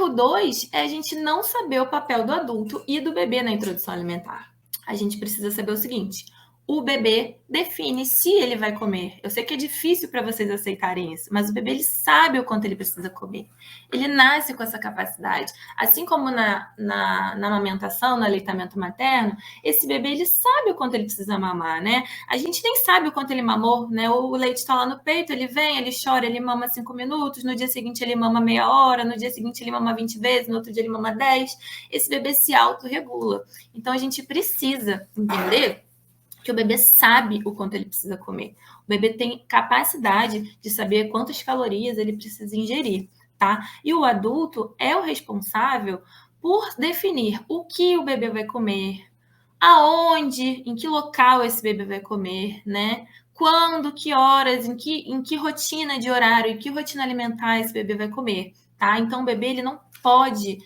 erro 2 é a gente não saber o papel do adulto e do bebê na introdução alimentar. A gente precisa saber o seguinte: o bebê define se ele vai comer. Eu sei que é difícil para vocês aceitarem isso, mas o bebê ele sabe o quanto ele precisa comer. Ele nasce com essa capacidade. Assim como na amamentação, no aleitamento materno, esse bebê ele sabe o quanto ele precisa mamar, né? A gente nem sabe o quanto ele mamou, né? O leite está lá no peito, ele vem, ele chora, ele mama 5 minutos, no dia seguinte ele mama meia hora, no dia seguinte ele mama 20 vezes, no outro dia ele mama 10. Esse bebê se autorregula. Então a gente precisa entender que o bebê sabe o quanto ele precisa comer. O bebê tem capacidade de saber quantas calorias ele precisa ingerir, tá? E o adulto é o responsável por definir o que o bebê vai comer, aonde, em que local esse bebê vai comer, né? Quando, que horas, em que rotina de horário, em que rotina alimentar esse bebê vai comer, tá? Então, o bebê ele não pode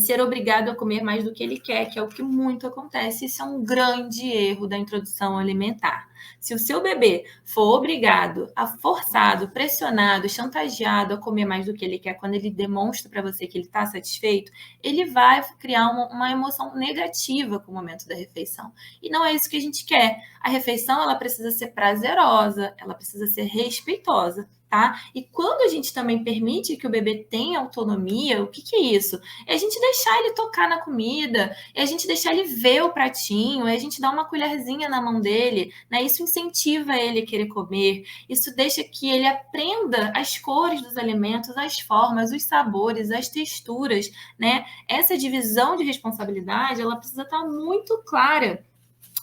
ser obrigado a comer mais do que ele quer, que é o que muito acontece. Isso é um grande erro da introdução alimentar. Se o seu bebê for obrigado, forçado, pressionado, chantageado a comer mais do que ele quer, quando ele demonstra para você que ele está satisfeito, ele vai criar uma emoção negativa com o momento da refeição. E não é isso que a gente quer. A refeição ela precisa ser prazerosa, ela precisa ser respeitosa. Tá? E quando a gente também permite que o bebê tenha autonomia, o que é isso? É a gente deixar ele tocar na comida, é a gente deixar ele ver o pratinho, é a gente dar uma colherzinha na mão dele, né? Isso incentiva ele a querer comer, isso deixa que ele aprenda as cores dos alimentos, as formas, os sabores, as texturas, né? Essa divisão de responsabilidade, ela precisa estar muito clara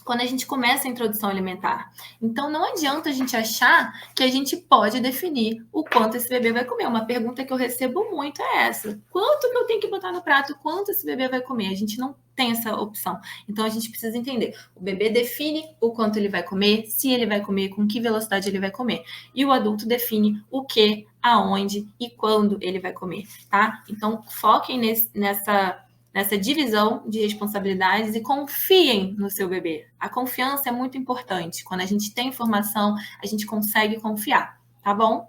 quando a gente começa a introdução alimentar. Então, não adianta a gente achar que a gente pode definir o quanto esse bebê vai comer. Uma pergunta que eu recebo muito é essa: quanto que eu tenho que botar no prato? Quanto esse bebê vai comer? A gente não tem essa opção. Então, a gente precisa entender. O bebê define o quanto ele vai comer, se ele vai comer, com que velocidade ele vai comer. E o adulto define o que, aonde e quando ele vai comer, tá? Então, foquem nessa divisão de responsabilidades e confiem no seu bebê. A confiança é muito importante. Quando a gente tem informação, a gente consegue confiar, tá bom?